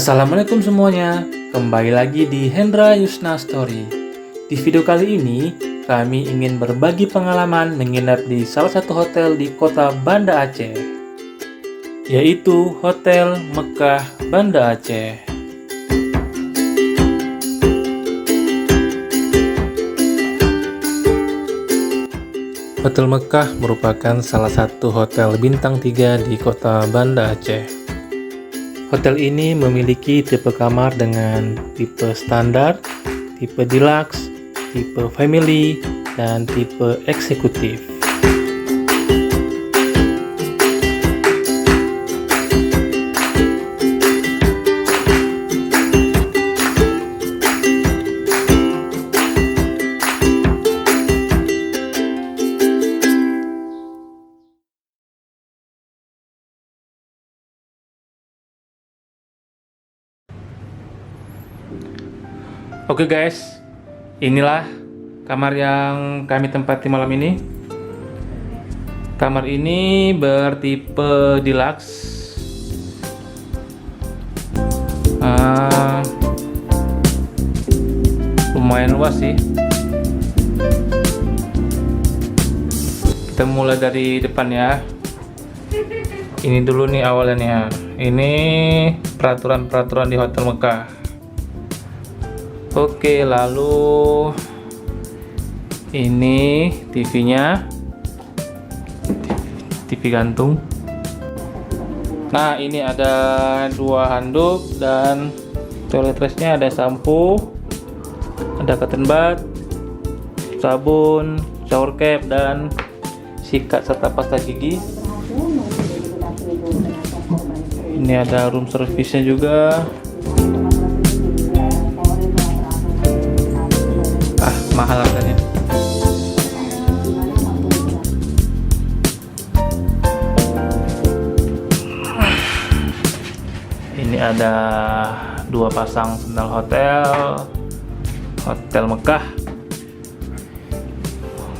Assalamualaikum semuanya, kembali lagi di Hendra Yusna Story. Di video kali ini, kami ingin berbagi pengalaman menginap di salah satu hotel di kota Banda Aceh, yaitu Hotel Mekah Banda Aceh. Hotel Mekah merupakan salah satu hotel bintang 3 di kota Banda Aceh. Hotel ini memiliki tipe kamar dengan tipe standar, tipe deluxe, tipe family, dan tipe eksekutif. Oke guys, inilah kamar yang kami tempati malam ini. Kamar ini bertipe deluxe. Lumayan luas sih. Kita mulai dari depan ya. Ini dulu nih awalnya. Ini peraturan-peraturan di Hotel Mekah. Oke, lalu ini TV-nya, TV gantung. Nah, ini ada 2 handuk dan toiletresnya, ada sampo, ada cotton bud, sabun, shower cap, dan sikat serta pasta gigi. Ini ada room service-nya juga. Mahal harganya. Ini ada 2 pasang sendal Hotel Mekah.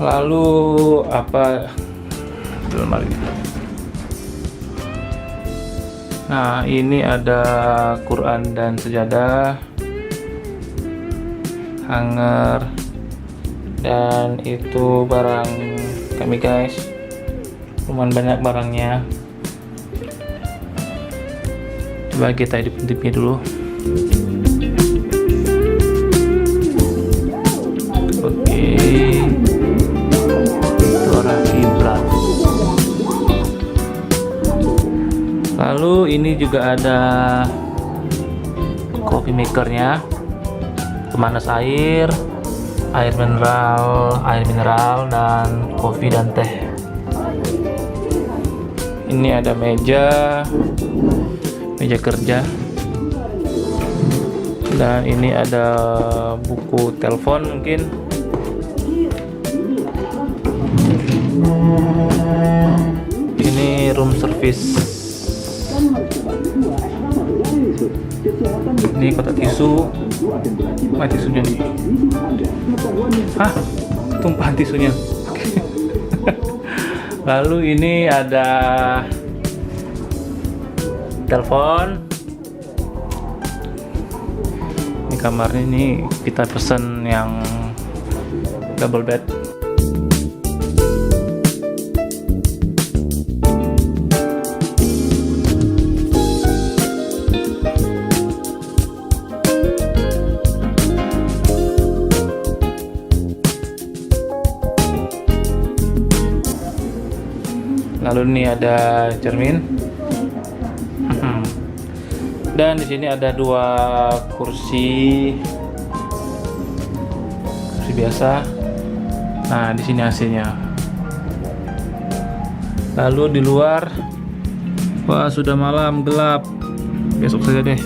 Lalu apa di lemari? Nah, ini ada Quran dan sejadah, hanger, dan itu barang kami guys, lumayan banyak barangnya. Coba kita hidup-hidupnya dulu. Oke, suara kiblat. Lalu ini juga ada coffee makernya, pemanas air mineral, dan kopi dan teh. Ini ada meja kerja, dan ini ada buku telepon mungkin. Ini room service. Ini kotak tisu. Tisunya nih. Tumpahan tisunya. Lalu ini ada telepon. Ini kamarnya, ini kita pesen yang double bed. Lalu ini ada cermin, dan di sini ada 2 kursi biasa. Nah, di sini AC-nya. Lalu di luar, wah sudah malam, gelap. Besok saja deh.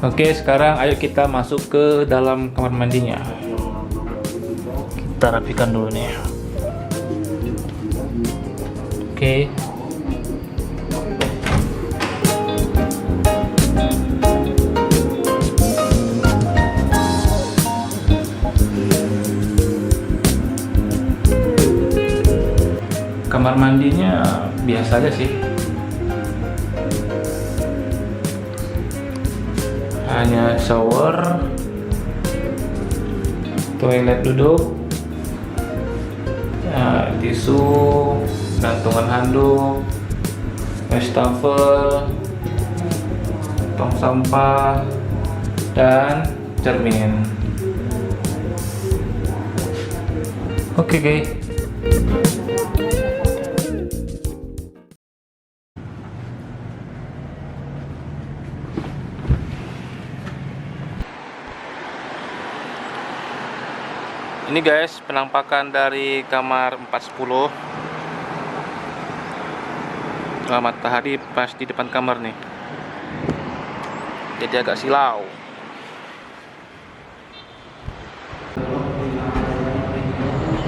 Oke, sekarang ayo kita masuk ke dalam kamar mandinya. Kita rapikan dulu nih. Oke. Kamar mandinya biasa aja sih, hanya shower, toilet duduk, ya, tisu, gantungan handuk, wastafel, tong sampah, dan cermin. Oke, guys. Ini guys, penampakan dari kamar 410. Matahari pas di depan kamar nih, jadi agak silau.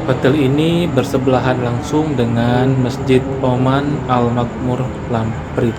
Hotel ini bersebelahan langsung dengan Masjid Oman Al Makmur Lamprit.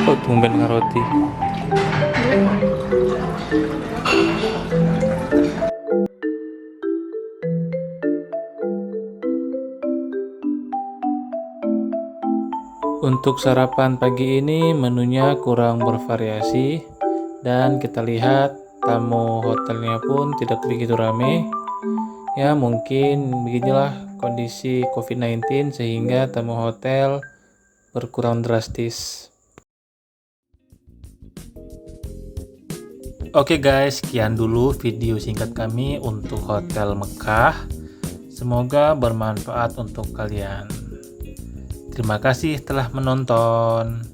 Oh, tumben dengan roti. Untuk sarapan pagi ini menunya kurang bervariasi, dan kita lihat tamu hotelnya pun tidak begitu ramai. Ya, mungkin beginilah kondisi COVID-19 sehingga tamu hotel berkurang drastis. Oke guys, sekian dulu video singkat kami untuk Hotel Mekah. Semoga bermanfaat untuk kalian. Terima kasih telah menonton.